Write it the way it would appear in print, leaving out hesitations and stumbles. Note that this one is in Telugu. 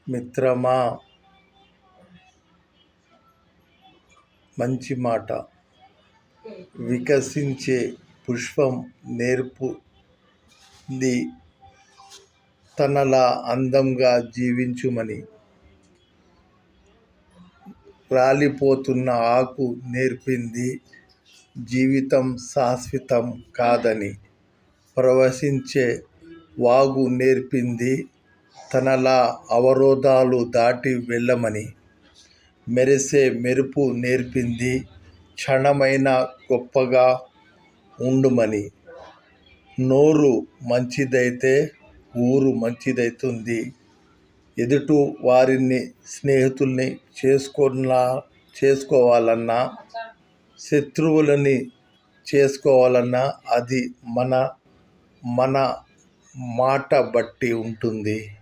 మిత్రమా, మంచి మాట. వికసించే పుష్పం నేర్పుంది తనలా అందంగా జీవించుమని. రాలిపోతున్న ఆకు నేర్పింది జీవితం శాశ్వతం కాదని. ప్రవహించే వాగు నేర్పింది తనలా అవరోధాలు దాటి వెళ్ళమని. మెరిసే మెరుపు నేర్పింది క్షణమైనా గొప్పగా ఉండుమని. నోరు మంచిదైతే ఊరు మంచిదవుతుంది. ఎదుటి వారిని స్నేహితుల్ని చేసుకోవాలన్నా, శత్రువులని చేసుకోవాలన్నా అది మన మాట బట్టి ఉంటుంది.